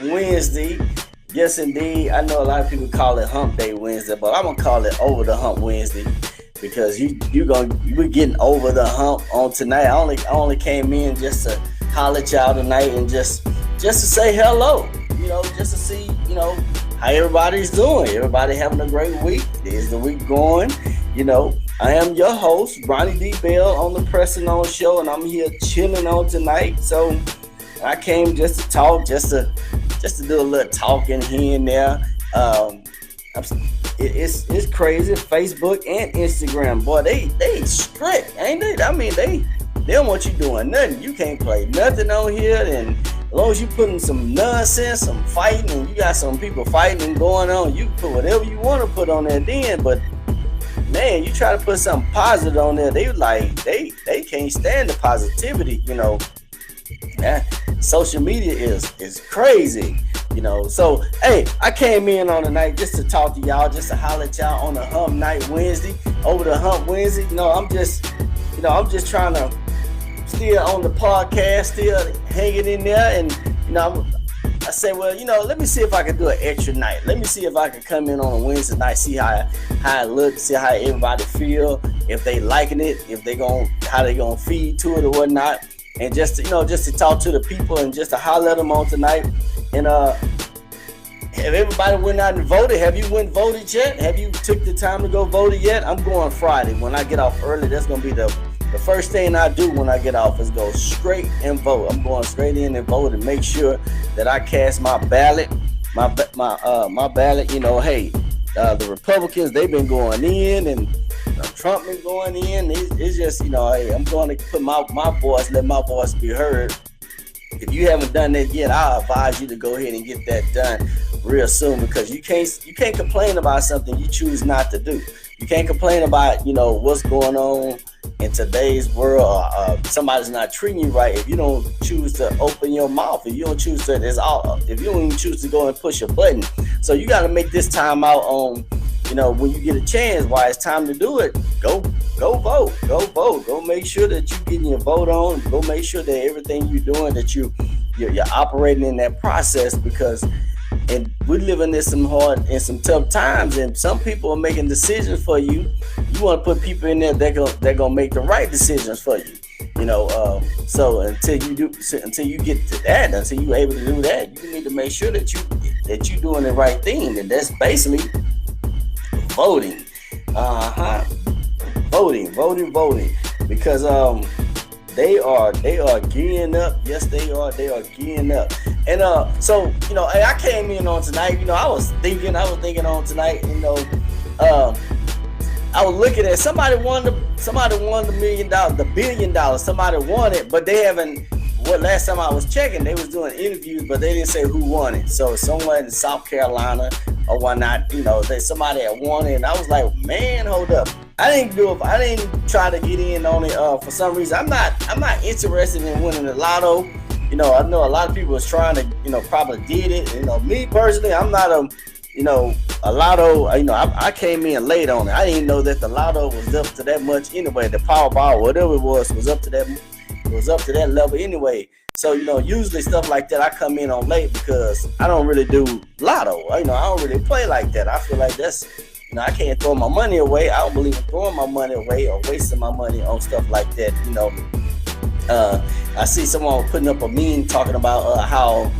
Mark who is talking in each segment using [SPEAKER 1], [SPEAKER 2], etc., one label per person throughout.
[SPEAKER 1] Wednesday. Yes, indeed. I know a lot of people call it Hump Day Wednesday, but I'm gonna call it Over the Hump Wednesday because we're getting over the hump on tonight. I only came in just to holler at y'all tonight and just to say hello. Just to see how everybody's doing. Everybody having a great week. There's the week going. I am your host, Ronnie D. Bell on the Pressing On Show, and I'm here chilling on tonight. So I came just to talk, just to do a little talking here and there. It's crazy. Facebook and Instagram, boy, they strict, ain't they? I mean, they don't want you doing nothing. You can't play nothing on here, and as long as you putting some nonsense, some fighting, and you got some people fighting and going on, you can put whatever you want to put on there then. But man, you try to put something positive on there, they can't stand the positivity. Social media is crazy. So hey, I came in on the night just to talk to y'all, just to holler at y'all on the Hump Night Wednesday, Over the Hump Wednesday. I'm just trying to still on the podcast, still hanging in there, and I said, well, let me see if I can do an extra night. Let me see if I can come in on a Wednesday night, see how it looks, see how everybody feel, if they liking it, how they gonna feed to it or whatnot. And just to talk to the people and just to holler at them on tonight. And have everybody went out and voted? Have you went and voted yet? Have you took the time to go vote yet? I'm going Friday. When I get off early, that's gonna be the first thing I do when I get off is go straight and vote. I'm going straight in and vote and make sure that I cast my ballot. My ballot. Hey, the Republicans, they've been going in, and Trump been going in. It's just, hey, I'm going to put my voice, let my voice be heard. If you haven't done that yet, I advise you to go ahead and get that done real soon, because you can't complain about something you choose not to do. You can't complain about what's going on in today's world. Somebody's not treating you right if you don't choose to open your mouth. If you don't choose to, if you don't even choose to go and push a button. So you got to make this time out on. When you get a chance, why it's time to do it, go vote. Go make sure that you're getting your vote on. Go make sure that everything you're doing, that you're operating in that process, because we're living in some hard and some tough times, and some people are making decisions for you. You want to put people in there that gonna make the right decisions for you. So until you get to that, until you're able to do that, you need to make sure that you're doing the right thing, and that's basically voting. Voting. Because they are gearing up. Yes, they are gearing up. And so I came in on tonight. I was thinking on tonight. I was looking at somebody won the $1 million, the $1 billion. Somebody won it, but they haven't. Last time I was checking, they was doing interviews, but they didn't say who won it. So someone in South Carolina or whatnot, that somebody had won it, and I was like, man, hold up. I didn't try to get in on it for some reason. I'm not interested in winning the lotto. I know a lot of people was trying to, probably did it. Me personally, I'm not a lotto. I came in late on it. I didn't know that the lotto was up to that much anyway. The Powerball, whatever it was up to that. It was up to that level anyway. So, usually stuff like that I come in on late because I don't really do lotto. I don't really play like that. I feel like that's, I can't throw my money away. I don't believe in throwing my money away or wasting my money on stuff like that. I see someone putting up a meme talking about how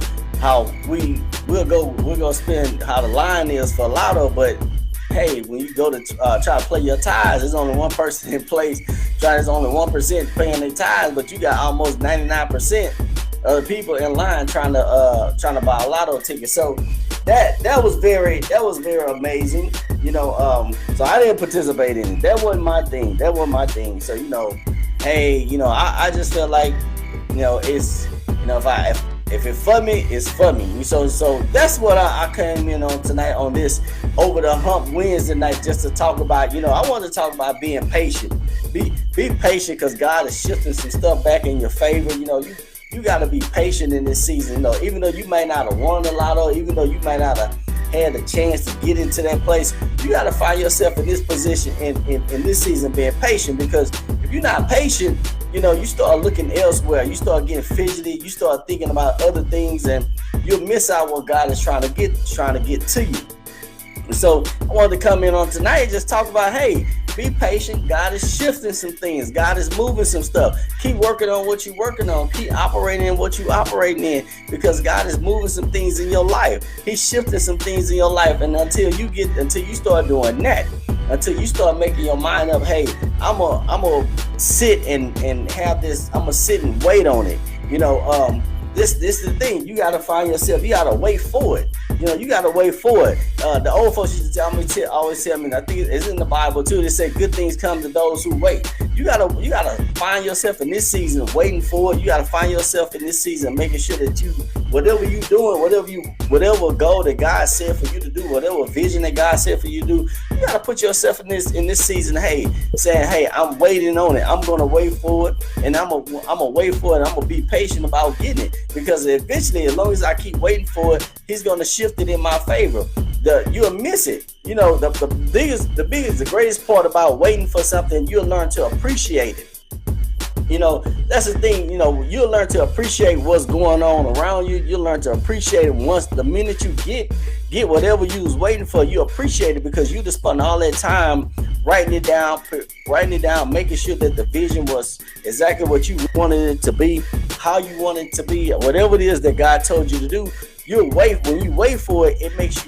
[SPEAKER 1] we'll go spend how the line is for lotto, but hey, when you go to try to play your ties, there's only one person in place. There's only 1% paying their ties, but you got almost 99% of the people in line trying to buy a lotto ticket. So that was very amazing. So I didn't participate in it. That wasn't my thing. So hey, I just felt like it's if it's for me, it's for me. So that's what I came in on tonight on this Over the Hump Wednesday night, just to talk about, I want to talk about being patient. Be patient, because God is shifting some stuff back in your favor. You got to be patient in this season. Even though you might not have won the lotto, even though you might not have had a chance to get into that place, you got to find yourself in this position in this season being patient, because if you're not patient, you start looking elsewhere. You start getting fidgety. You start thinking about other things, and you'll miss out what God is trying to get to you. So I wanted to come in on tonight and just talk about, hey, be patient. God is shifting some things. God is moving some stuff. Keep working on what you're working on. Keep operating in what you're operating in, because God is moving some things in your life. He's shifting some things in your life. And until you start doing that, until you start making your mind up, hey, I'm gonna sit and have this, I'm gonna sit and wait on it. This is the thing. You got to find yourself. You got to wait for it. You got to wait for it. The old folks used to always tell me, I think it's in the Bible too, they say good things come to those who wait. You gotta find yourself in this season waiting for it. You gotta find yourself in this season making sure that whatever you doing, whatever goal that God said for you to do, whatever vision that God said for you to do, you gotta put yourself in this season, saying, hey, I'm waiting on it. I'm gonna wait for it, and I'm gonna wait for it. I'm gonna be patient about getting it, because eventually, as long as I keep waiting for it, He's gonna shift it in my favor. You'll miss it. The greatest part about waiting for something, you'll learn to appreciate it. That's the thing. You'll learn to appreciate what's going on around you. You'll learn to appreciate it once the minute you get whatever you was waiting for. You appreciate it because you just spent all that time writing it down, making sure that the vision was exactly what you wanted it to be, how you wanted it to be, whatever it is that God told you to do. When you wait for it, it makes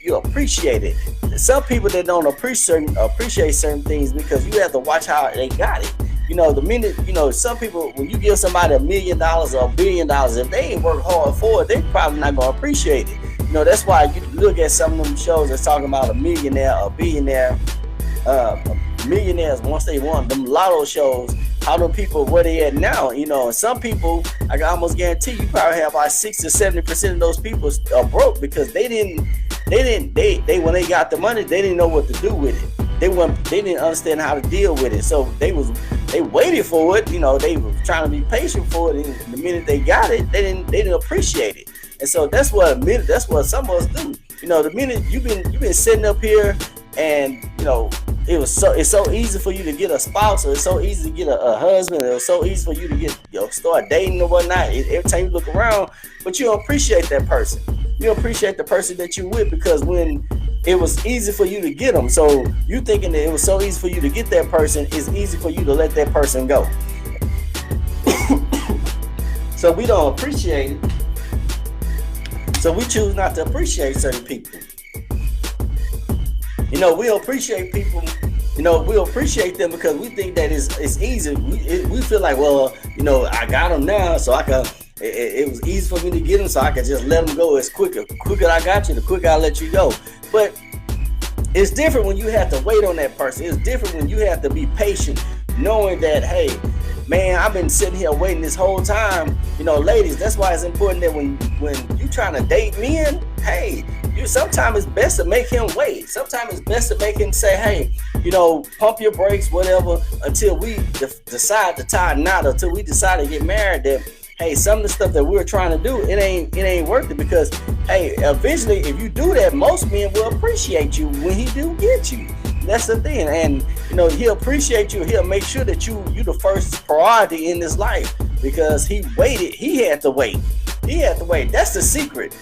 [SPEAKER 1] you appreciate it. Some people that don't appreciate certain things, because you have to watch how they got it. The minute, some people, when you give somebody $1 million or $1 billion, if they ain't work hard for it, they probably not gonna appreciate it. That's why you look at some of them shows that's talking about a millionaire or billionaire, millionaires once they won them lotto shows. How do people, where they at now? And some people, I can almost guarantee you probably have about 60 to 70% of those people are broke, because they when they got the money, they didn't know what to do with it. They didn't understand how to deal with it. So they waited for it. They were trying to be patient for it. And the minute they got it, they didn't appreciate it. And so that's what some of us do. The minute you've been sitting up here, and it's so easy for you to get a spouse, or it's so easy to get a husband, or it's so easy for you to get start dating or whatnot. Every time you look around, but you don't appreciate that person. You don't appreciate the person that you're with, because when it was easy for you to get them, so you thinking that it was so easy for you to get that person, it's easy for you to let that person go. So we don't appreciate it. So we choose not to appreciate certain people. We'll appreciate people. We'll appreciate them because we think that it's easy. We feel like, well, I got them now, so I can. It was easy for me to get them, so I could just let them go. It's quicker. The quicker I got you, the quicker I let you go. But it's different when you have to wait on that person. It's different when you have to be patient, knowing that, hey, man, I've been sitting here waiting this whole time. Ladies, that's why it's important that when you trying to date men, hey, sometimes it's best to make him wait. Sometimes it's best to make him say, hey, pump your brakes, whatever, until we decide to tie a knot, until we decide to get married. That, hey, some of the stuff that we're trying to do, it ain't worth it, because, hey, eventually, if you do that, most men will appreciate you when he do get you. That's the thing. And he'll appreciate you. He'll make sure that you the first priority in his life, because he waited. He had to wait. That's the secret.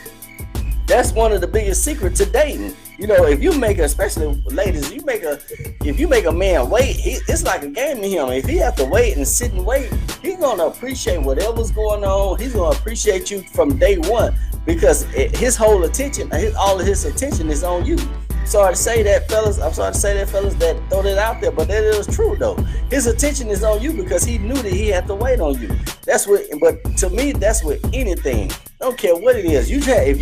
[SPEAKER 1] That's one of the biggest secrets to dating. If you make especially ladies, if you make a man wait, it's like a game to him. If he have to wait and sit and wait, he's gonna appreciate whatever's going on. He's gonna appreciate you from day one, because his whole attention, all of his attention is on you. Sorry to say that, fellas. I'm sorry to say that, fellas, that throw that out there, but that is true though. His attention is on you because he knew that he had to wait on you. But to me, that's with anything. I don't care what it is. If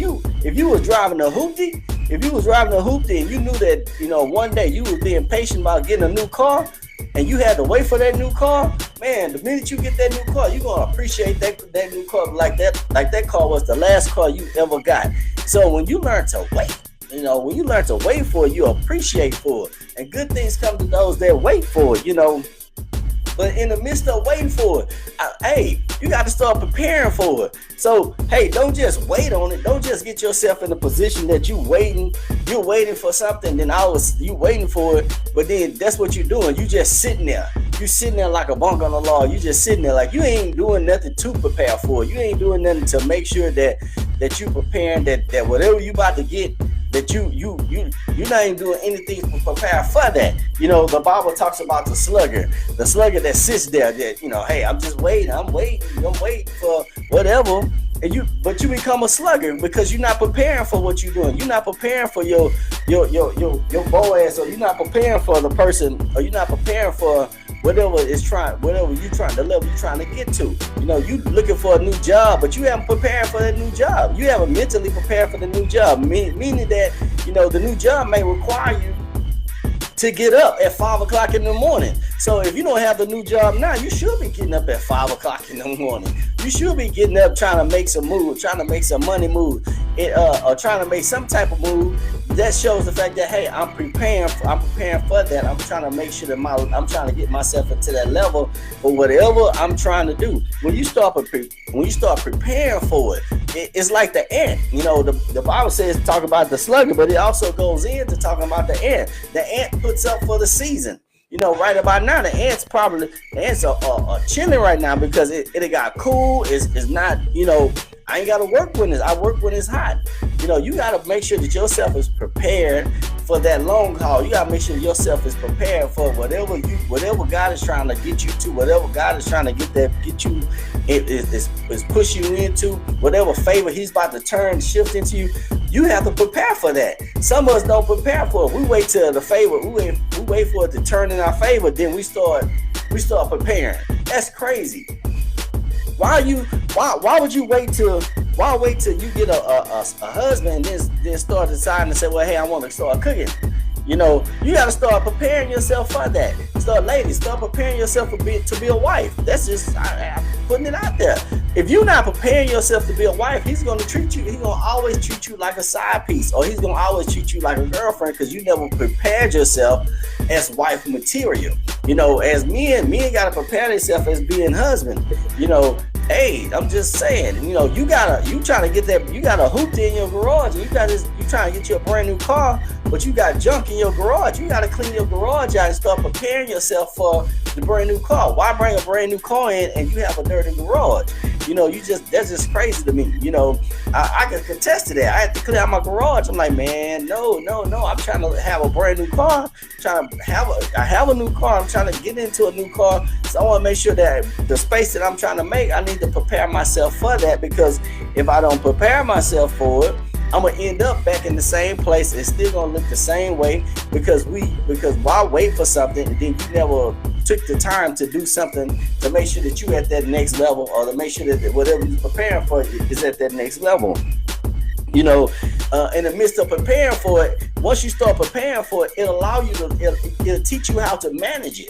[SPEAKER 1] you was driving a hoopty, and you knew that one day you was being patient about getting a new car, and you had to wait for that new car, man, the minute you get that new car, you're gonna appreciate that new car like that car was the last car you ever got. So when you learn to wait, when you learn to wait for it, you appreciate for it. And good things come to those that wait for it, But in the midst of waiting for it, hey, you got to start preparing for it. So, hey, don't just wait on it. Don't just get yourself in a position that you're waiting for something, then you waiting for it, but then that's what you're doing. You just sitting there. You sitting there like a bunk on the law. You just sitting there like you ain't doing nothing to prepare for it. You ain't doing nothing to make sure that that you preparing, that whatever you about to get, that you're not even doing anything to prepare for that. The Bible talks about the slugger that sits there, that hey, I'm just waiting, I'm waiting for whatever. But you become a slugger because you're not preparing for what you're doing. You're not preparing for your Boaz, or you're not preparing for the person, or you're not preparing for whatever the level you're trying to get to. You looking for a new job, but you haven't prepared for that new job. You haven't mentally prepared for the new job, meaning that the new job may require you to get up at 5 o'clock in the morning. So if you don't have the new job now, you should be getting up at 5 o'clock in the morning. You should be getting up trying to make some move, trying to make some money move, or trying to make some type of move that shows the fact that, hey, I'm preparing for that. I'm trying to make sure that I'm trying to get myself into that level for whatever I'm trying to do. When you start preparing for it, it's like the ant. The Bible says talk about the slugger, but it also goes into talking about the ant. The ant puts up for the season. Right about now, the ants are chilling right now because it got cool. It's not, I ain't got to work when I work when it's hot. You got to make sure that yourself is prepared for that long haul. You got to make sure yourself is prepared for whatever God is trying to get you to, whatever God is trying to get you, is push you into, whatever favor He's about to shift into you. You have to prepare for that. Some of us don't prepare for it. We wait till the favor. We wait for it to turn in our favor. Then we start preparing. That's crazy. Why would you wait till you get a husband and then start deciding to say, well, hey, I want to start cooking? You got to start preparing yourself for that. Ladies, start preparing yourself to be a wife. That's just I'm putting it out there. If you're not preparing yourself to be a wife, he's going to always treat you like a side piece, or he's going to always treat you like a girlfriend because you never prepared yourself as wife material. As men got to prepare themselves as being husband. Hey, I'm just saying, you trying to get that, you got a hoop in your garage, and you trying to get you a brand new car, but you got junk in your garage. You got to clean your garage out and start preparing yourself for the brand new car. Why bring a brand new car in and you have a dirty garage? That's just crazy to me. I can contest to that. I had to clean out my garage. I'm like, man, no. I'm trying to have a brand new car. I have a new car. I'm trying to get into a new car. So I want to make sure that the space that I'm trying to make, I need to prepare myself for that, because if I don't prepare myself for it, I'm gonna end up back in the same place. It's still gonna look the same way because why wait for something and then you never took the time to do something to make sure that you at that next level, or to make sure that whatever you're preparing for is at that next level. In the midst of preparing for it, once you start preparing for it, it'll teach you how to manage it.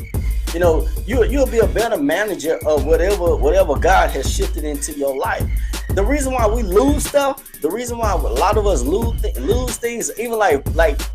[SPEAKER 1] You'll be a better manager of whatever God has shifted into your life. The reason why we lose stuff, the reason why a lot of us lose things, even like the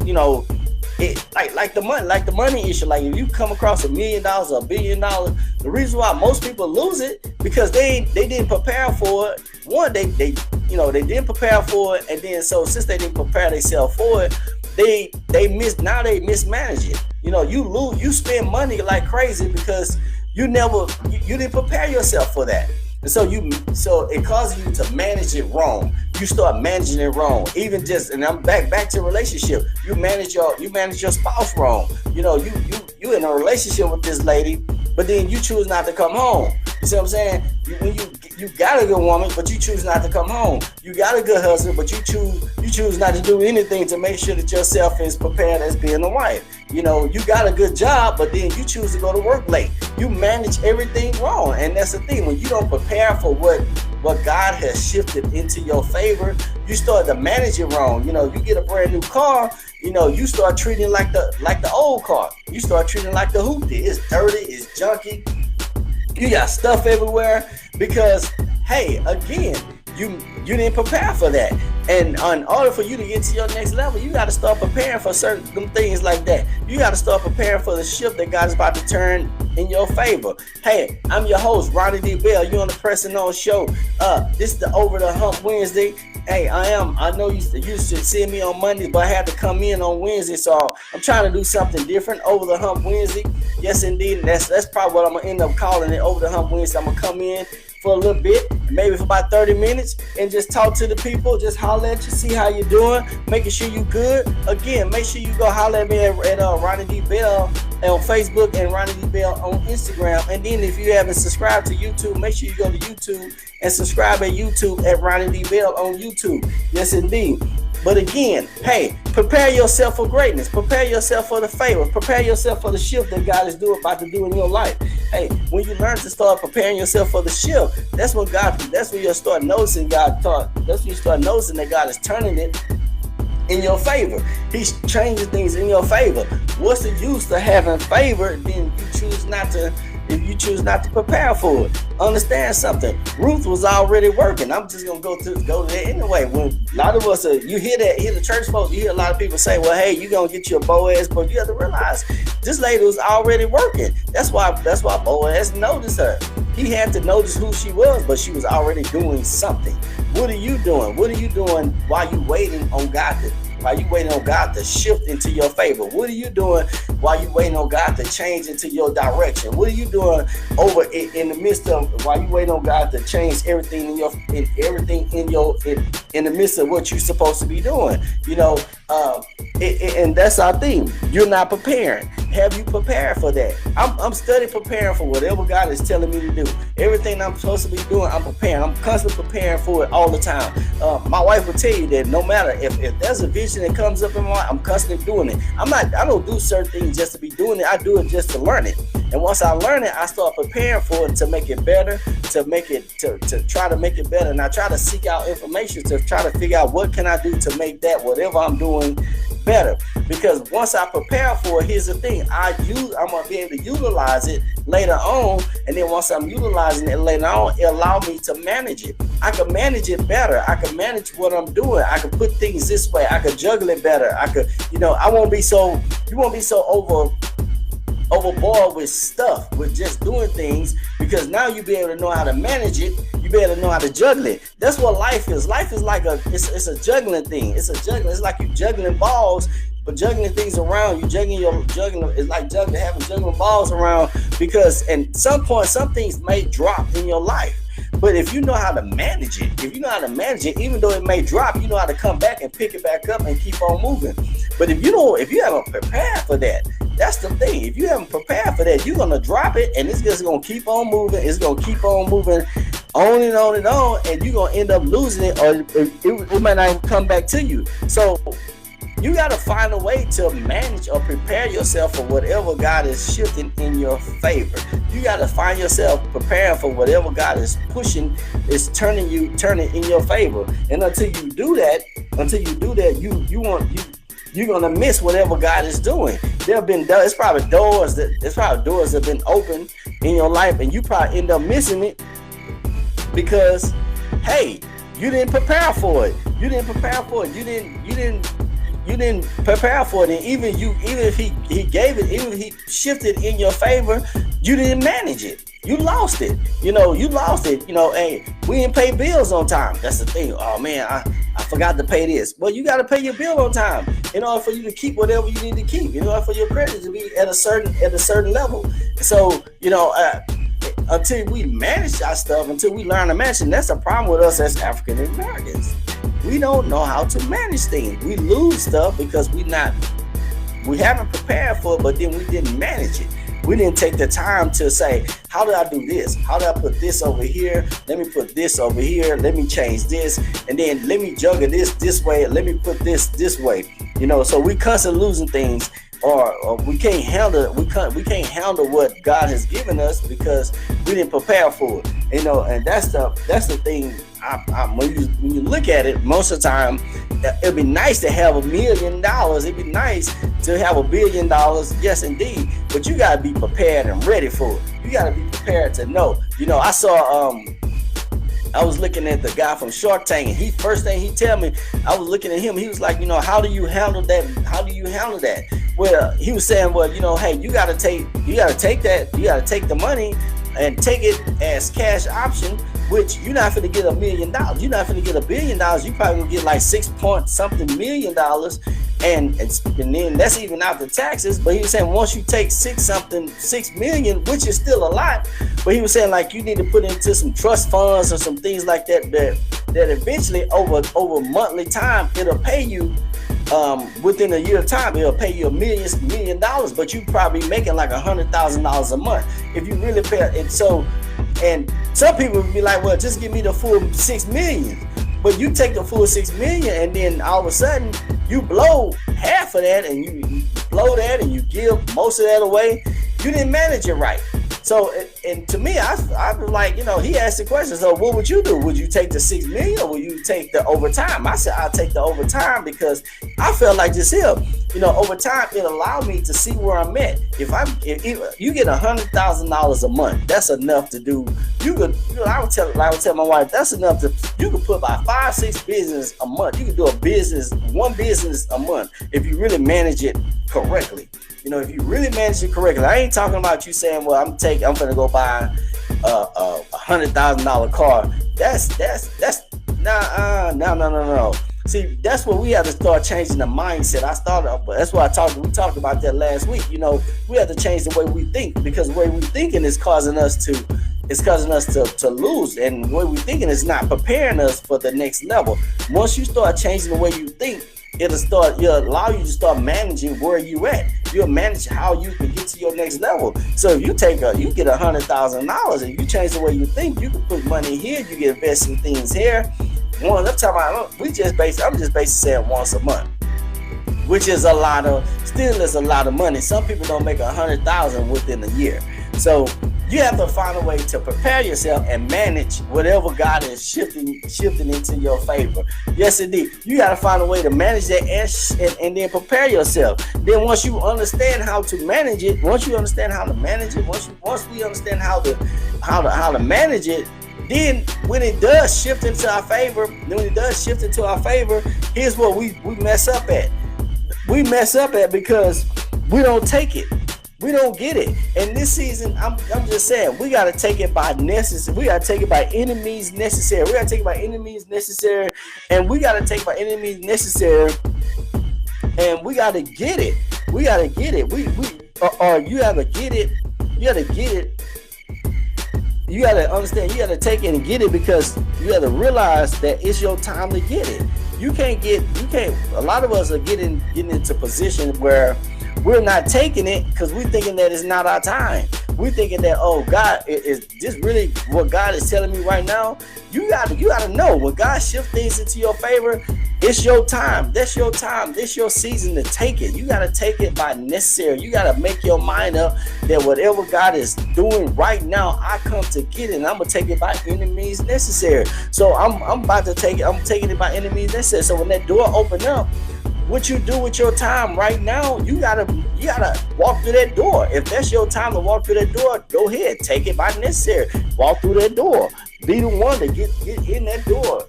[SPEAKER 1] money issue. Like if you come across $1 million or $1 billion, the reason why most people lose it because they didn't prepare for it. One, they didn't prepare for it, and then so since they didn't prepare themselves for it, they mismanage it. You spend money like crazy because you didn't prepare yourself for that. And so it causes you to manage it wrong. You start managing it wrong. Even and I'm back to relationship. You manage your spouse wrong. You in a relationship with this lady, but then you choose not to come home. You see what I'm saying? When you got a good woman, but you choose not to come home. You got a good husband, but you choose not to do anything to make sure that yourself is prepared as being a wife. You got a good job, but then you choose to go to work late. You manage everything wrong, and that's the thing. When you don't prepare for what God has shifted into your favor, you start to manage it wrong. You get a brand new car. You start treating it like the old car. You start treating it like the hoopty. It's dirty. It's junky. You got stuff everywhere because, hey, again, you didn't prepare for that. And in order for you to get to your next level, you got to start preparing for certain things like that. You got to start preparing for the shift that God is about to turn in your favor. Hey, I'm your host, Ronnie D. Bell. You're on the Pressing On Show. This is the Over the Hump Wednesday. Hey, I know you used to see me on Mondays, but I had to come in on Wednesday, so I'm trying to do something different. Over the Hump Wednesday. Yes, indeed. That's probably what I'm going to end up calling it, Over the Hump Wednesday. I'm going to come in for a little bit, maybe for about 30 minutes, and just talk to the people, just holler at you, see how you're doing, making sure you good. Again, make sure you go holler at me at Ronnie D. Bell on Facebook and Ronnie D. Bell on Instagram. And then if you haven't subscribed to YouTube, make sure you go to YouTube and subscribe at YouTube at Ronnie D. Bell on YouTube. Yes, indeed. But again, hey, prepare yourself for greatness. Prepare yourself for the favor. Prepare yourself for the shift that God is about to do in your life. Hey, when you learn to start preparing yourself for the shift, that's when you'll start noticing that's when you start noticing that God is turning it in your favor. He's changing things in your favor. What's the use to having favor then if you choose not to prepare for it? Understand something. Ruth was already working. I'm just gonna go to that anyway. When a lot of us you hear the church folks, you hear a lot of people say, well, hey, you gonna get your Boaz, but you have to realize this lady was already working. That's why Boaz noticed her. He had to notice who she was, but she was already doing something. What are you doing? What are you doing while you waiting on God to shift into your favor? What are you doing while you waiting on God to change into your direction? What are you doing over in the midst of while you waiting on God to change everything in the midst of what you're supposed to be doing? And that's our thing. You're not preparing. Have you prepared for that? I'm studying preparing for whatever God is telling me to do. Everything I'm supposed to be doing, I'm preparing. I'm constantly preparing for it all the time. My wife will tell you that no matter if there's a vision that comes up in my life, I'm constantly doing it. I don't do certain things just to be doing it. I do it just to learn it. And once I learn it, I start preparing for it to make it better, to try to make it better. And I try to seek out information to try to figure out what can I do to make that whatever I'm doing better. Because once I prepare for it, here's the thing, I'm gonna be able to utilize it later on. And then once I'm utilizing it later on, it allows me to manage it. I can manage it better. I can manage what I'm doing. I can put things this way. I can juggle it better. I could, you won't be so overboard with stuff, with just doing things, because now you'll be able to know how to manage it. You be able to know how to juggle it. That's what life is. Life is like it's a juggling thing. It's like you juggling balls, but juggling things around. Juggling. It's like having juggling balls around, because at some point, some things may drop in your life. But if you know how to manage it, even though it may drop, you know how to come back and pick it back up and keep on moving. But if you haven't prepared for that, that's the thing. If you haven't prepared for that, you're gonna drop it, and it's just gonna keep on moving. It's gonna keep on moving, on and on and on, and you're gonna end up losing it, or it might not even come back to you. So you got to find a way to manage or prepare yourself for whatever God is shifting in your favor. You got to find yourself preparing for whatever God is pushing, is turning in your favor. And until you do that, you're gonna miss whatever God is doing. It's probably doors that have been open in your life, and you probably end up missing it because, hey, you didn't prepare for it. You didn't prepare for it. You didn't prepare for it. And even if he gave it, even if he shifted in your favor, you didn't manage it. You lost it. You lost it. Hey, we didn't pay bills on time. That's the thing. Oh man, I forgot to pay this. Well, you got to pay your bill on time in order for you to keep whatever you need to keep. In order for your credit to be at a certain level. So until we manage our stuff, until we learn to manage it, that's a problem with us as African Americans. We don't know how to manage things. We lose stuff because we haven't prepared for it, but then we didn't manage it. We didn't take the time to say, how do I do this? How do I put this over here? Let me put this over here. Let me change this. And then let me juggle this way. Let me put this way. So we constantly losing things, or we can't handle what God has given us because we didn't prepare for it. And that's the thing. When you look at it, most of the time, it'd be nice to have $1 million. It'd be nice to have $1 billion. Yes, indeed. But you gotta be prepared and ready for it. You gotta be prepared to know. I saw. I was looking at the guy from Shark Tank, and first thing he tell me, I was looking at him. He was like, how do you handle that? How do you handle that? Well, he was saying, well, hey, you gotta take the money and take it as cash option, which you're not going to get $1 million. You're not going to get $1 billion. You probably gonna get like $6 point something million. And then that's even after taxes. But he was saying once you take 6 million, which is still a lot, but he was saying like you need to put into some trust funds or some things like that that eventually over monthly time it'll pay you. Within a year of time, it'll pay you $1 million, but you probably making like $100,000 a month if you really pay it. So, and some people would be like, well, just give me the full 6 million. But you take the full 6 million, and then all of a sudden you blow half of that, and you blow that, and you give most of that away. You didn't manage it right. So, and to me, I was like, he asked the question. So, what would you do? Would you take the 6 million, or would you take the overtime? I said, I'll take the overtime because I felt like this here. Over time, it allowed me to see where I'm at. If you get $100,000 a month, that's enough to do. You could, I would tell my wife, that's enough to. You could put about 5-6 business a month. You could do one business a month if you really manage it correctly. If you really manage it correctly. I ain't talking about you saying, well, I'm gonna go buy a $100,000 car. That's no. See, that's what we have to start changing the mindset. That's why we talked about that last week. We have to change the way we think, because the way we thinking is causing us to lose, and the way we thinking is not preparing us for the next level. Once you start changing the way you think, it'll allow you to start managing where you at. You'll manage how you can get to your next level. So if you get $100,000 and you change the way you think, you can put money here, you can invest in things here. I'm just basically saying once a month, which is a lot of money. Some people don't make $100,000 within a year. So you have to find a way to prepare yourself and manage whatever God is shifting into your favor. Yes, indeed. You got to find a way to manage that and then prepare yourself. Then once you understand how to manage it, once we understand how to manage it, then when it does shift into our favor, here's what we mess up at. We mess up at because we don't take it. We don't get it. And this season, I'm just saying, we got to take it by necessary. We got to take it by any means necessary. And we got to take it by any means necessary. And we got to get it. We got to get it. You got to get it. You got to get it. You got to understand, you got to take it and get it, because you got to realize that it's your time to get it. A lot of us are getting into position where we're not taking it because we're thinking that it's not our time. We're thinking that, oh, God, is this really what God is telling me right now? You got to know, when God shifts things into your favor, it's your time. That's your time. This your season to take it. You got to take it by necessary. You got to make your mind up that whatever God is doing right now, I come to get it, and I'm going to take it by any means necessary. So I'm about to take it. I'm taking it by any means necessary. So when that door opens up, what you do with your time right now, you gotta walk through that door. If that's your time to walk through that door, go ahead, take it by necessary. Walk through that door. Be the one to get in that door.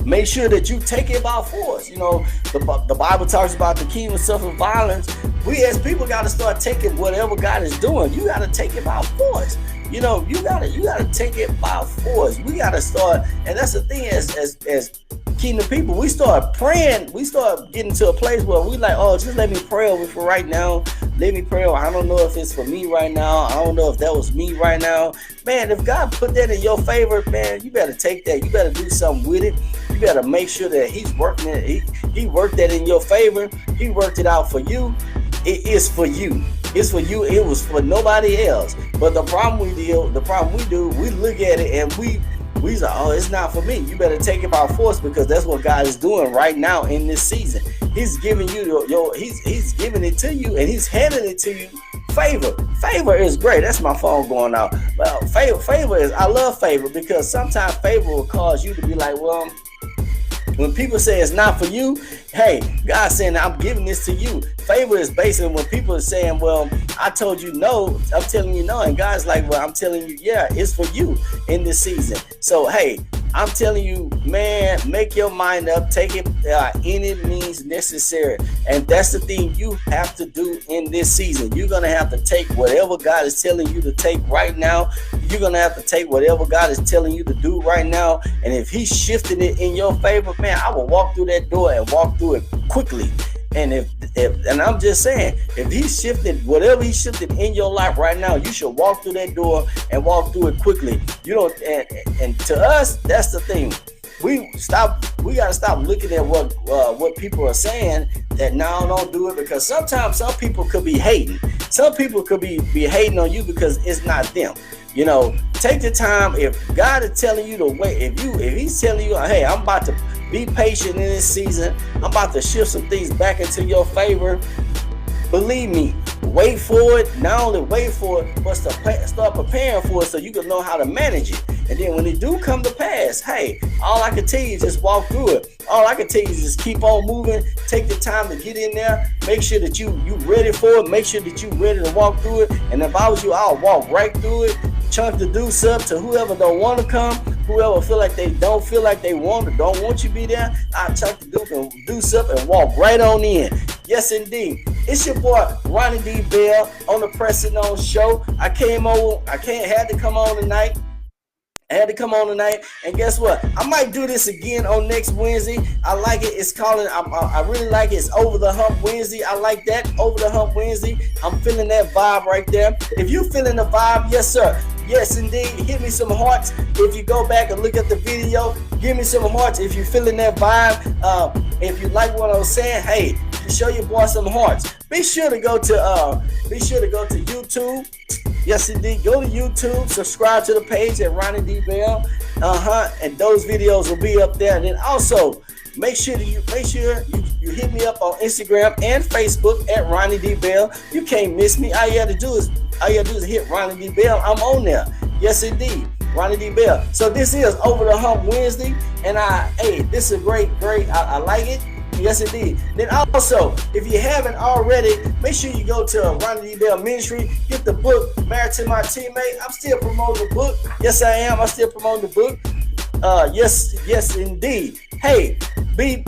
[SPEAKER 1] Make sure that you take it by force. The Bible talks about the kingdom suffer violence. We as people got to start taking whatever God is doing. You got to take it by force. You gotta take it by force. We gotta start, and that's the thing. As kingdom people, we start praying. We start getting to a place where we like, oh, just let me pray over for right now. Let me pray. I don't know if it's for me right now. I don't know if that was me right now. Man, if God put that in your favor, man, you better take that. You better do something with it. You better make sure that He's working it. He worked that in your favor. He worked it out for you. It is for you. It's for you. It was for nobody else. But the problem we do, we look at it and we say, oh, it's not for me. You better take it by force, because that's what God is doing right now in this season. He's giving you He's giving it to you, and He's handing it to you. Favor is great. That's my phone going out. Well, favor is, I love favor, because sometimes favor will cause you to be like, well, when people say it's not for you, hey, God's saying, I'm giving this to you. Favor is basically when people are saying, well, I told you no, I'm telling you no. And God's like, well, I'm telling you, yeah, it's for you in this season. So, hey, I'm telling you, man, make your mind up. Take it any means necessary. And that's the thing you have to do in this season. You're going to have to take whatever God is telling you to take right now. you're gonna have to take whatever God is telling you to do right now. And if He's shifting it in your favor, man, I will walk through that door and walk through it quickly. And if and I'm just saying, if He's shifted whatever He's shifted in your life right now, you should walk through that door and walk through it quickly. You don't, and to us, that's the thing. We gotta stop looking at what people are saying, that now don't do it, because sometimes some people could be hating. Some people could be hating on you because it's not them. You know, take the time. If God is telling you to wait, if He's telling you, hey, I'm about to be patient in this season, I'm about to shift some things back into your favor, believe me, wait for it. Not only wait for it, but start preparing for it so you can know how to manage it. And then when it do come to pass, hey, all I can tell you is just walk through it. All I can tell you is just keep on moving. Take the time to get in there. Make sure that you ready for it. Make sure that you ready to walk through it. And if I was you, I'll walk right through it. Chunk the deuce up to whoever don't want to come. Whoever feel like they don't feel like they want or don't want you to be there, I'll chunk the deuce up and walk right on in. Yes, indeed. It's your boy, Ronnie D. Bell, on the Pressing On Show. I had to come on tonight. And guess what? I might do this again on next Wednesday. I like it. It's calling. I really like it. It's Over the Hump Wednesday. I like that. Over the Hump Wednesday. I'm feeling that vibe right there. If you feeling the vibe, yes, sir. Yes, indeed. Hit me some hearts. If you go back and look at the video, give me some hearts. If you're feeling that vibe, if you like what I was saying, hey, show your boy some hearts. Be sure to go to YouTube. Yes, indeed. Go to YouTube. Subscribe to the page at Ronnie D. Bell. And those videos will be up there. And then also make sure you hit me up on Instagram and Facebook at Ronnie D. Bell. You can't miss me. All you have to do is hit Ronnie D. Bell. I'm on there. Yes, indeed. Ronnie D. Bell. So this is Over the Hump Wednesday. And this is great. I like it. Yes, indeed. Then also, if you haven't already, make sure you go to Ronnie D. Bell Ministry. Get the book, Married to My Teammate. I'm still promoting the book. Yes, I am. I'm still promoting the book. Yes, indeed. Hey, be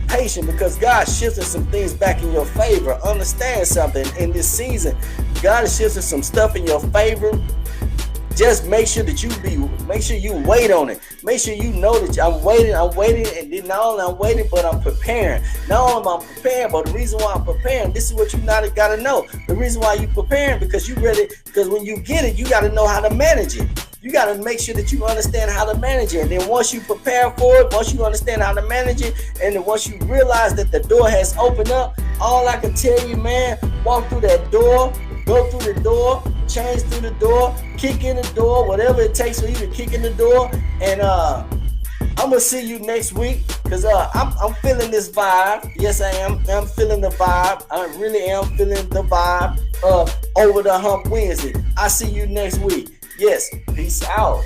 [SPEAKER 1] patient, because God shifted some things back in your favor. Understand something in this season. God is shifting some stuff in your favor. Just make sure that you wait on it. Make sure you know that I'm waiting, and then not only I'm waiting, but I'm preparing. Not only am I preparing, but the reason why I'm preparing, this is what you gotta know. The reason why you preparing, because you ready, because when you get it, you gotta know how to manage it. You gotta make sure that you understand how to manage it. And then once you prepare for it, once you understand how to manage it, and then once you realize that the door has opened up, all I can tell you, man, walk through that door, go through the door, change through the door, kick in the door, whatever it takes for you to kick in the door. And I'm gonna see you next week, because I'm feeling this vibe. Yes, I am. I'm feeling the vibe. I really am feeling the vibe of Over the Hump Wednesday. I see you next week. Yes, peace out.